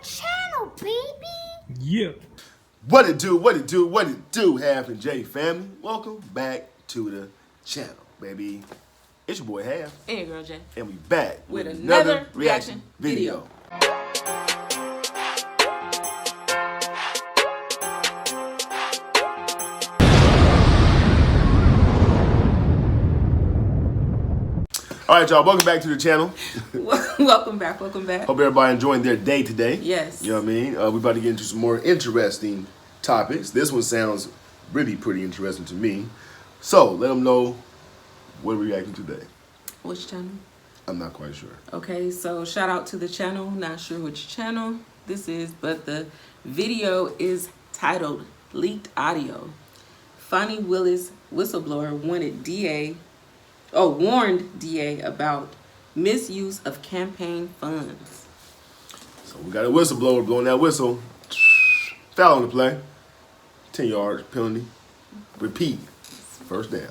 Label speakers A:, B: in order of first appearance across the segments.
A: channel, baby.
B: Yeah.
C: What it do, Half and J family. Welcome back to the channel, baby. It's your boy Half.
D: And your girl J.
C: And we back
D: with another reaction video.
C: All right, y'all. Welcome back to the channel.
D: Welcome back.
C: Hope everybody enjoying their day today.
D: Yes.
C: You know what I mean? We're about to get into some more interesting topics. This one sounds really pretty interesting to me. So, let them know what we're reacting today.
D: Which channel?
C: I'm not quite sure.
D: Okay, so shout out to the channel. Not sure which channel this is, but the video is titled Leaked Audio. Fani Willis whistleblower warned DA about misuse of campaign funds.
C: So we got a whistleblower blowing that whistle. Foul on the play. 10 yards, penalty. Repeat. First down.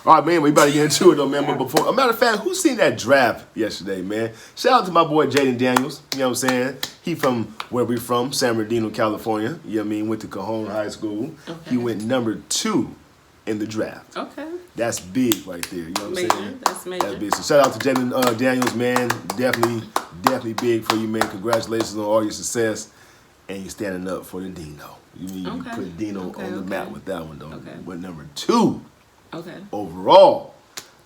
C: All right, man, we about to get into it, though, man. But before, a matter of fact, who seen that draft yesterday, man? Shout out to my boy Jaden Daniels. You know what I'm saying? He from where we from, San Bernardino, California. You know what I mean? Went to Cajon High School. Okay. He went number 2 in the draft.
D: Okay.
C: That's big right there. You know what I'm saying?
D: That's major.
C: That's big. So shout out to Jaden Daniels, man. Definitely big for you, man. Congratulations on all your success. And you're standing up for the Dino. You put Dino on the map with that one, though. Okay. But number 2 overall,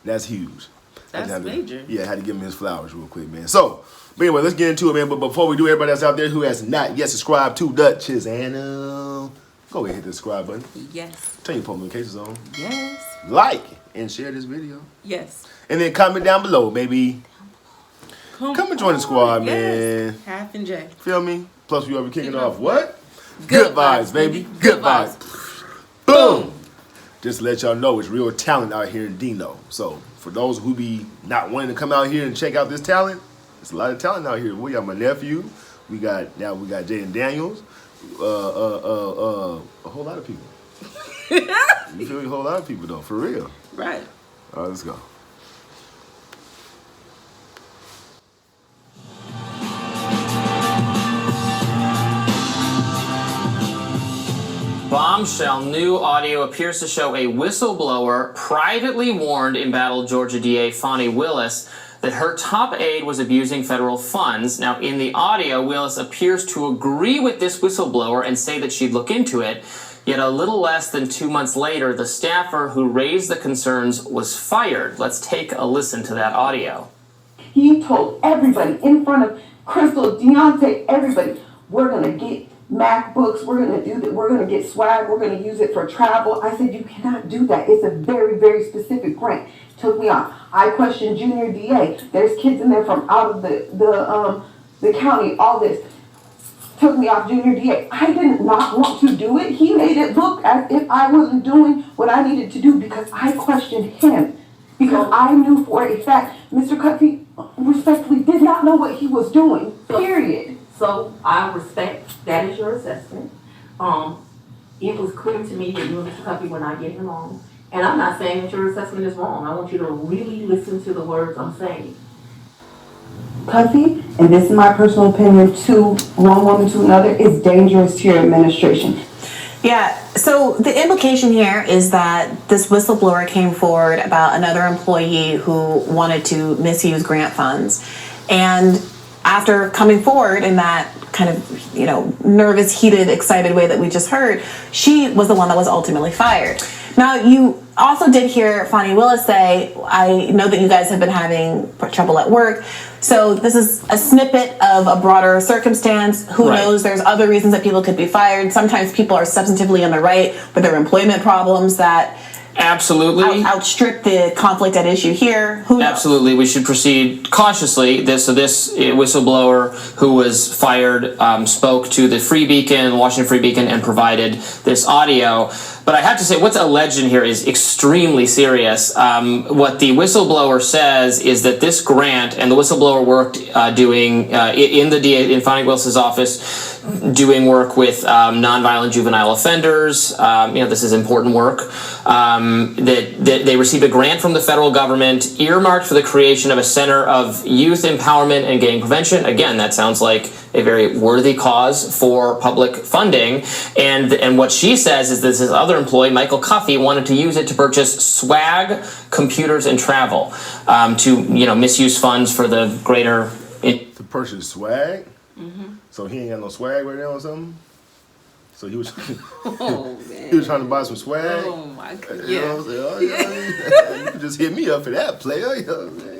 C: that's huge.
D: That's major.
C: I had to give him his flowers real quick, man. So, but anyway, let's get into it, man. But before we do, everybody that's out there who has not yet subscribed to the channel, go ahead and hit the subscribe button.
D: Yes.
C: Turn your post notifications on.
D: Yes.
C: Like and share this video.
D: Yes.
C: And then comment down below, baby. Come and join the squad, man.
D: Half and J.
C: Feel me? Plus, we are kicking off what?
D: Good vibes, baby.
C: Good vibes. Boom. Just to let y'all know, it's real talent out here in Dino. So, for those who be not wanting to come out here and check out this talent, there's a lot of talent out here. We got my nephew. We got Jaden Daniels. A whole lot of people. You feel me? A whole lot of people, though, for real.
D: Right.
C: All right, let's go.
E: Bombshell new audio appears to show a whistleblower privately warned embattled Georgia DA Fani Willis that her top aide was abusing federal funds. Now, in the audio, Willis appears to agree with this whistleblower and say that she'd look into it. Yet a little less than 2 months later, the staffer who raised the concerns was fired. Let's take a listen to that audio.
F: He told everybody in front of Crystal, Deontay, everybody, we're going to get MacBooks, we're going to do that, we're going to get swag, we're going to use it for travel. I said, you cannot do that. It's a very, very specific grant. Took me off. I questioned Junior DA. There's kids in there from out of the county, all this. Took me off Junior DA. I did not want to do it. He made it look as if I wasn't doing what I needed to do because I questioned him. Because I knew for a fact Mr. Cuffy respectfully did not know what he was doing, period.
G: So I respect that is your assessment. It was clear to me that you and Mr. Cuffy were not getting along. And I'm not saying that your assessment is wrong. I want you to really listen to the words I'm saying.
F: Cuffy, and this is my personal opinion, to one woman to another is dangerous to your administration.
H: Yeah, so the implication here is that this whistleblower came forward about another employee who wanted to misuse grant funds. And after coming forward in that kind of, nervous, heated, excited way that we just heard, she was the one that was ultimately fired. Now, you also did hear Fani Willis say, I know that you guys have been having trouble at work. So this is a snippet of a broader circumstance. Who knows? There's other reasons that people could be fired. Sometimes people are substantively in the right with their employment problems that outstrip the conflict at issue here. Who knows?
E: Absolutely. We should proceed cautiously. This whistleblower who was fired spoke to the Free Beacon, Washington Free Beacon, and provided this audio. But I have to say, what's alleged in here is extremely serious. What the whistleblower says is that this grant, and the whistleblower worked doing in Fani Willis's office, doing work with nonviolent juvenile offenders. This is important work. That they received a grant from the federal government earmarked for the creation of a center of youth empowerment and gang prevention. Again, that sounds like a very worthy cause for public funding. And what she says is that this other employee, Michael Cuffey, wanted to use it to purchase swag, computers, and travel to misuse funds for the greater.
C: To purchase swag? So he ain't got no swag right now or something? So he was
D: Oh, man.
C: he was trying to buy some swag?
D: Oh, my God.
C: You know what I'm saying? Oh, yeah. You can just hit me up for that, player. You know what I'm saying?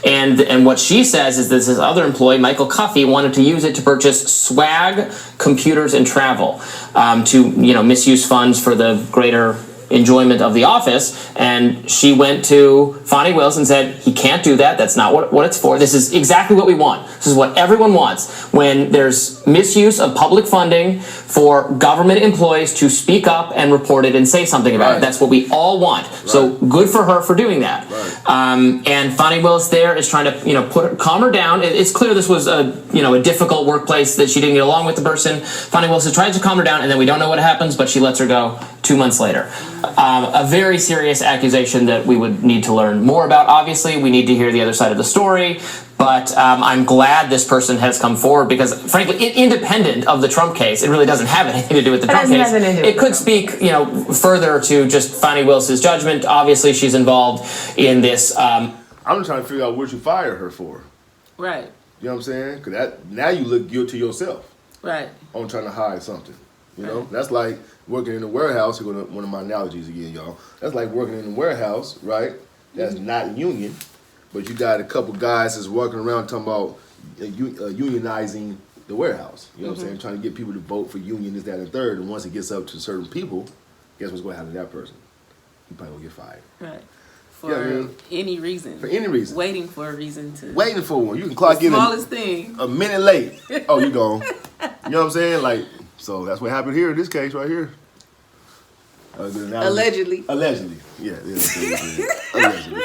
E: And what she says is this other employee, Michael Cuffey, wanted to use it to purchase swag, computers, and travel to misuse funds for the greater enjoyment of the office. And she went to Fani Willis and said, he can't do that. That's not what it's for. This is exactly what we want. This is what everyone wants. When there's misuse of public funding for government employees to speak up and report it and say something about it. That's what we all want. So good for her for doing that. And Fani Willis there is trying to calm her down. It's clear this was a difficult workplace, that she didn't get along with the person. Fani Willis is trying to calm her down, and then we don't know what happens, but she lets her go 2 months later. A very serious accusation that we would need to learn more about. Obviously, we need to hear the other side of the story, but I'm glad this person has come forward because, frankly, independent of the Trump case, it really doesn't have anything to do with the Trump case. It could speak, further to just Fani Willis's judgment. Obviously, she's involved in this.
C: I'm just trying to figure out what you fired her for.
D: Right.
C: You know what I'm saying? Because now you look guilty yourself.
D: Right.
C: On trying to hide something. You know, that's like working in a warehouse. Here go one of my analogies again, y'all. That's like working in a warehouse, right? That's not union, but you got a couple guys that's walking around talking about unionizing the warehouse. You know what I'm saying? Trying to get people to vote for union, this, that, and third. And once it gets up to certain people, guess what's going to happen to that person? He probably will get fired.
D: Right. For any reason.
C: For any reason.
D: Waiting for a reason to.
C: Waiting for one. You can clock in
D: smallest thing.
C: A minute late. Oh, you gone. You know what I'm saying? Like. So that's what happened here in this case right here.
D: Allegedly.
C: Allegedly. Yeah. Allegedly.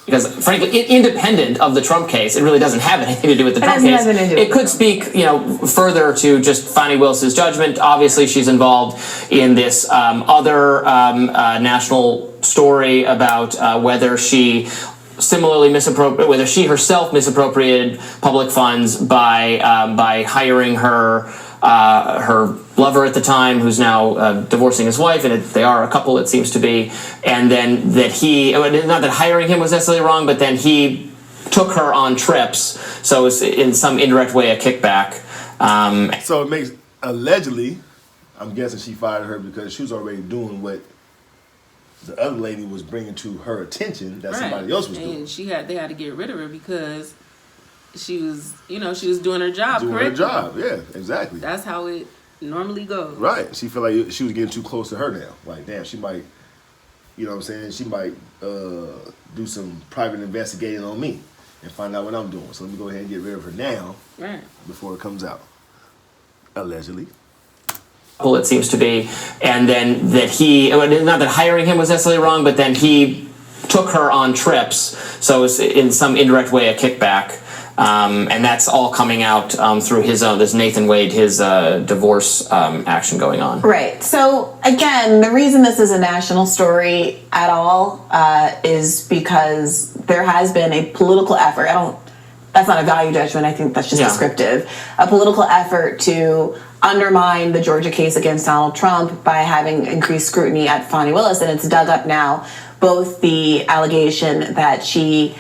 E: Because, frankly, independent of the Trump case, it really doesn't have anything to do with the Trump case. It could speak, further to just Fani Willis's judgment. Obviously, she's involved in this other national story about whether she whether she herself misappropriated public funds by hiring her lover at the time, who's now divorcing his wife, and they are a couple, it seems to be, and then that not that hiring him was necessarily wrong, but then he took her on trips, so it's in some indirect way a kickback.
C: So it makes, allegedly, I'm guessing she fired her because she was already doing what the other lady was bringing to her attention that somebody else was doing.
D: And they had to get rid of her because she was, she was doing her job correctly.
C: Doing her job, yeah, exactly.
D: That's how it normally goes.
C: Right. She felt like she was getting too close to her now. Like, damn, she might, you know what I'm saying? She might do some private investigating on me and find out what I'm doing. So let me go ahead and get rid of her now before it comes out. Allegedly.
E: It seems to be, and then that not that hiring him was necessarily wrong, but then he took her on trips, so it's in some indirect way a kickback, and that's all coming out through this Nathan Wade, his divorce action going on.
H: Right. So again, the reason this is a national story at all is because there has been a political effort. That's not a value judgment. I think that's just descriptive. A political effort to undermine the Georgia case against Donald Trump by having increased scrutiny at Fani Willis, and it's dug up now both the allegation that she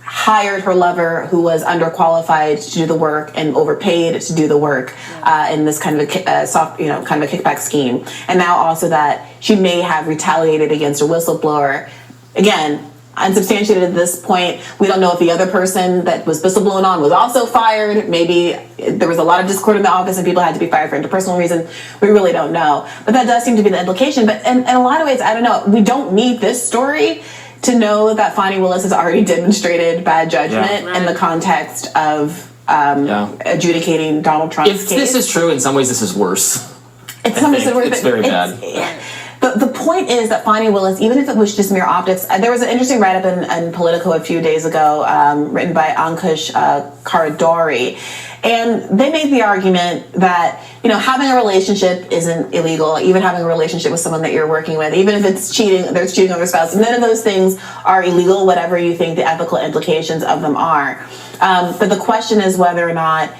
H: hired her lover, who was underqualified to do the work and overpaid to do the work in this kind of a kickback scheme, and now also that she may have retaliated against a whistleblower. Again, unsubstantiated at this point. We don't know if the other person that was whistleblowing on was also fired. Maybe there was a lot of discord in the office and people had to be fired for interpersonal reasons. We really don't know. But that does seem to be the implication. But in a lot of ways, I don't know. We don't need this story to know that Fani Willis has already demonstrated bad judgment in the context of adjudicating Donald Trump's case.
E: If this is true, in some ways this is worse.
H: It's
E: very bad.
H: But the point is that Fani Willis, even if it was just mere optics, there was an interesting write-up in Politico a few days ago written by Ankush Karadori, And they made the argument that, having a relationship isn't illegal, even having a relationship with someone that you're working with, even if it's cheating, there's cheating on their spouse, none of those things are illegal, whatever you think the ethical implications of them are. But the question is whether or not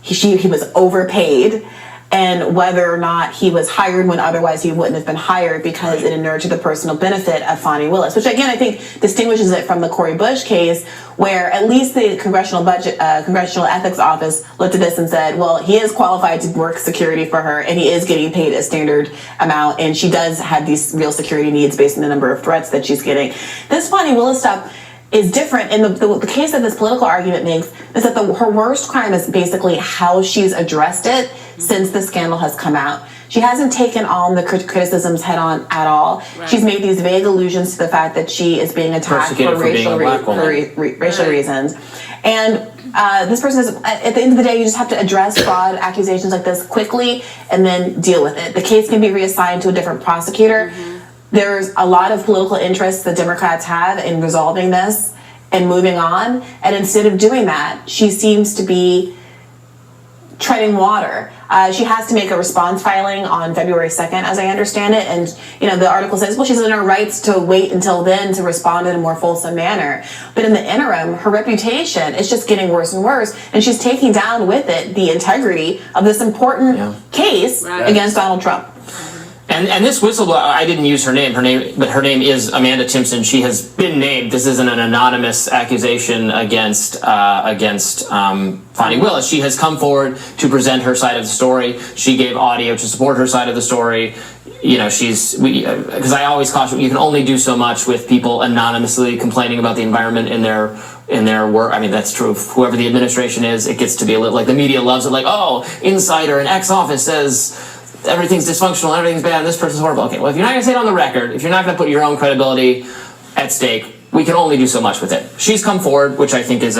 H: he was overpaid, and whether or not he was hired when otherwise he wouldn't have been hired because it inured to the personal benefit of Fani Willis, which again I think distinguishes it from the Cori Bush case, where at least the Congressional Ethics Office looked at this and said, well, he is qualified to work security for her, and he is getting paid a standard amount, and she does have these real security needs based on the number of threats that she's getting. This Fani Willis stuff is different, and the case that this political argument makes is that her worst crime is basically how she's addressed it since the scandal has come out. She hasn't taken on the criticisms head on at all. Right. She's made these vague allusions to the fact that she is being attacked for racial reasons. And this person is, at the end of the day, you just have to address fraud accusations like this quickly and then deal with it. The case can be reassigned to a different prosecutor. There's a lot of political interest the Democrats have in resolving this and moving on. And instead of doing that, she seems to be treading water. She has to make a response filing on February 2nd, as I understand it. And, the article says, well, she's in her rights to wait until then to respond in a more fulsome manner. But in the interim, her reputation is just getting worse and worse. And she's taking down with it the integrity of this important case against Donald Trump.
E: And this whistleblower, I didn't use her name, but her name is Amanda Timpson. She has been named. This isn't an anonymous accusation against Fani Willis. She has come forward to present her side of the story. She gave audio to support her side of the story. Because I always caution, you can only do so much with people anonymously complaining about the environment in their work. I mean, that's true of whoever the administration is. It gets to be a little, like, the media loves it, like, oh, insider in X office says everything's dysfunctional, everything's bad, and this person's horrible. Okay, well, if you're not going to say it on the record, if you're not going to put your own credibility at stake, we can only do so much with it. She's come forward, which I think is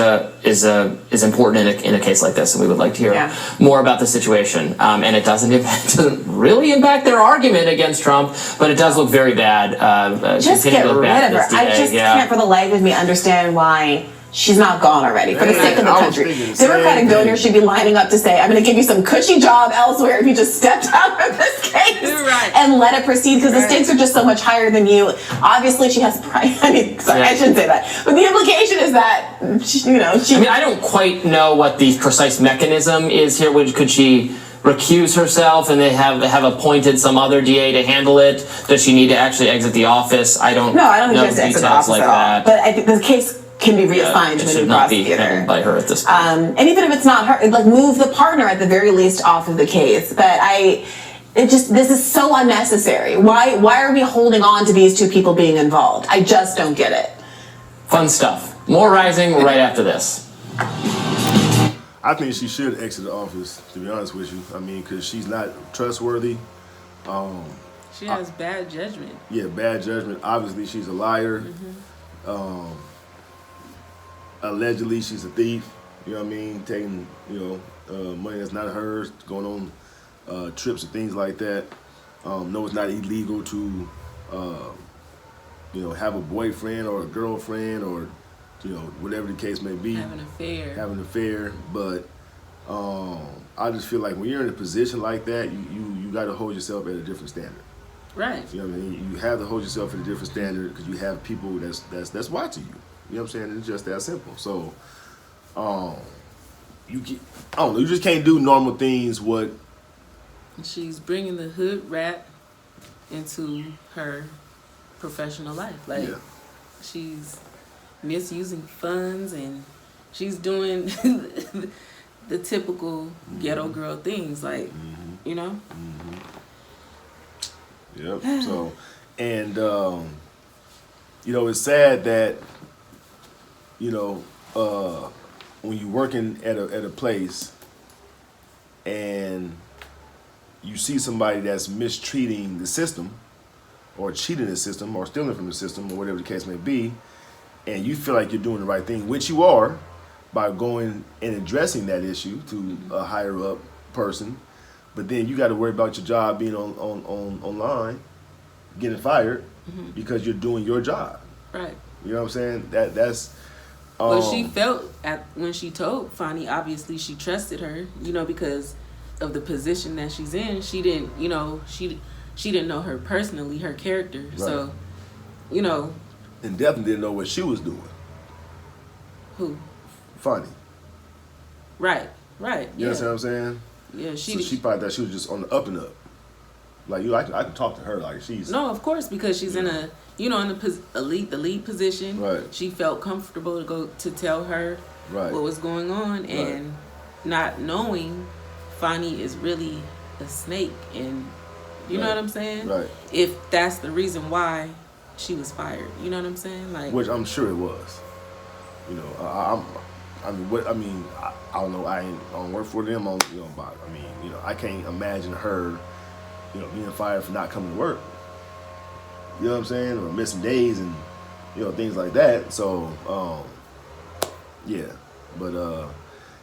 E: important in a case like this, and we would like to hear more about the situation. And it doesn't really impact their argument against Trump, but it does look very bad.
H: Just get rid of her. I just can't for the life of me understand why she's not gone already, for the sake of the country. Democratic donors should be lining up to say, I'm going to give you some cushy job elsewhere if you just stepped out of this case and let it proceed, because the stakes are just so much higher than you. Obviously, she has pride. I shouldn't say that. But the implication is that,
E: I don't quite know what the precise mechanism is here. Could she recuse herself and they have appointed some other DA to handle it? Does she need to actually exit the office? I don't think
H: she has to exit the office at all. But I think the case can be reassigned to the new prosecutor
E: by her at this point.
H: And even if it's not her, move the partner at the very least off of the case. But this is so unnecessary. Why are we holding on to these two people being involved? I just don't get it.
E: Fun stuff. More Rising right after this.
C: I think she should exit the office, to be honest with you. I mean, because she's not trustworthy.
D: She has bad judgment.
C: Yeah, bad judgment. Obviously, she's a liar. Allegedly, she's a thief. You know what I mean? Taking, money that's not hers, going on trips and things like that. No, it's not illegal to, have a boyfriend or a girlfriend or, whatever the case may be.
D: Have an
C: affair. But I just feel like when you're in a position like that, you got to hold yourself at a different standard.
D: Right.
C: You know what I mean? You have to hold yourself at a different standard because you have people that's watching you. You know what I'm saying? It's just that simple. So, you just can't do normal things.
D: She's bringing the hood rap into her professional life. She's misusing funds and she's doing the typical ghetto girl things,
C: Yep. So, and it's sad that when you're working at a place and you see somebody that's mistreating the system or cheating the system or stealing from the system or whatever the case may be, and you feel like you're doing the right thing, which you are, by going and addressing that issue to a higher up person, but then you got to worry about your job being online, getting fired because you're doing your job.
D: Right.
C: You know what I'm saying?
D: Well, she felt when she told Fani, obviously she trusted her, because of the position that she's in. She didn't, she didn't know her personally, her character. Right. So,
C: And definitely didn't know what she was doing.
D: Who?
C: Fani.
D: Right.
C: You understand what I'm saying?
D: Yeah,
C: she thought that she was just on the up and up. Like I can talk to her like she's.
D: No, of course, because she's in a, in the lead position.
C: Right.
D: She felt comfortable to tell her what was going on, and not knowing Fani is really a snake, and you know what I'm saying?
C: Right.
D: If that's the reason why she was fired, you know what I'm saying? Like,
C: which I'm sure it was. I don't know. I don't work for them. I can't imagine her, being fired for not coming to work. You know what I'm saying? Or missing days and, things like that. So, yeah. But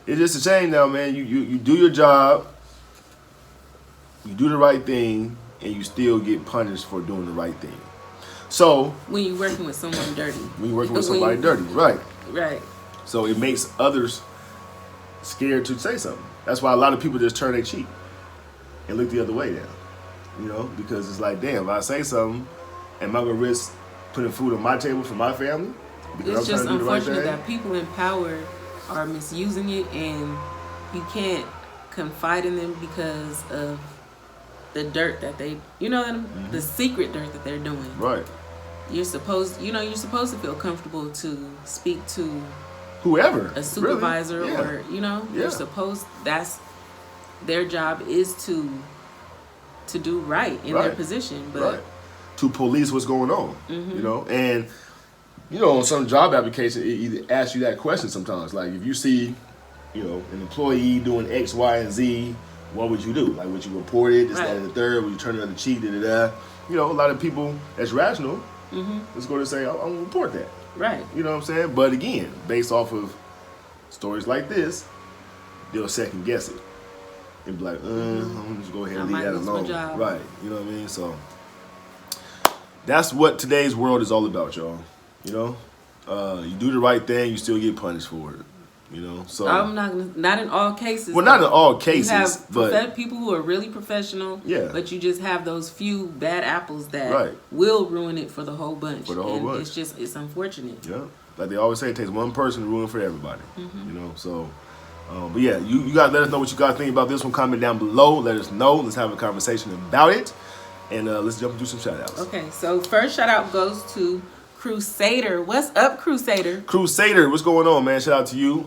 C: it's just a shame now, man. You do your job, you do the right thing, and you still get punished for doing the right thing. So
D: when you're working with someone dirty.
C: When you're working with somebody dirty, right.
D: Right.
C: So it makes others scared to say something. That's why a lot of people just turn their cheek and look the other way now. Because it's like, damn, if I say something, am I going to risk putting food on my table for my family? Because
D: it's just unfortunate that people in power are misusing it, and you can't confide in them because of the dirt that they, the secret dirt that they're doing.
C: Right.
D: You're supposed to feel comfortable to speak to
C: whoever,
D: a supervisor,
C: really?
D: Or you're supposed, that's their job is to do right in their position, but
C: to police what's going on, and on some job application it either asks you that question sometimes, like if you see an employee doing X, Y, and Z, what would you do? Like, would you report it, this, that, and the third? Would you turn it on the cheek, a lot of people that's rational is going to say, I'm going to report that.
D: Right.
C: You know what I'm saying? But again, based off of stories like this, they'll second guess it. And be like, I'm going to just go ahead and leave that alone. Right. You know what I mean? So that's what today's world is all about, y'all. You do the right thing, you still get punished for it. So
D: I'm not in all cases.
C: Well, not in all cases,
D: you have
C: but
D: people who are really professional.
C: Yeah.
D: But you just have those few bad apples that will ruin it for the whole bunch. It's unfortunate.
C: Yeah. Like they always say, it takes one person to ruin for everybody. So. But yeah, you guys let us know what you guys think about this one. Comment down below. Let us know. Let's have a conversation about it, and let's jump into some shout outs.
D: Okay. So first shout out goes to Crusader. What's up, Crusader?
C: Crusader, what's going on, man? Shout out to you.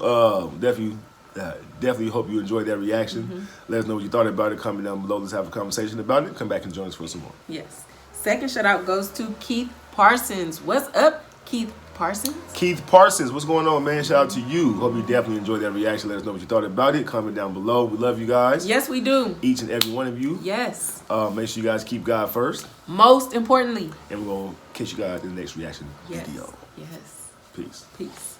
C: Definitely hope you enjoyed that reaction. Let us know what you thought about it. Comment down below. Let's have a conversation about it. Come back and join us for some more.
D: Yes. Second shout out goes to Keith Parsons. What's up, Keith Parsons?
C: Keith Parsons, what's going on, man? Shout out to you. Hope you definitely enjoyed that reaction. Let us know what you thought about it. Comment down below. We love you guys.
D: Yes, we do.
C: Each and every one of you.
D: Yes.
C: Make sure you guys keep God first.
D: Most importantly.
C: And we're going to catch you guys in the next reaction video.
D: Yes.
C: Peace.
D: Peace.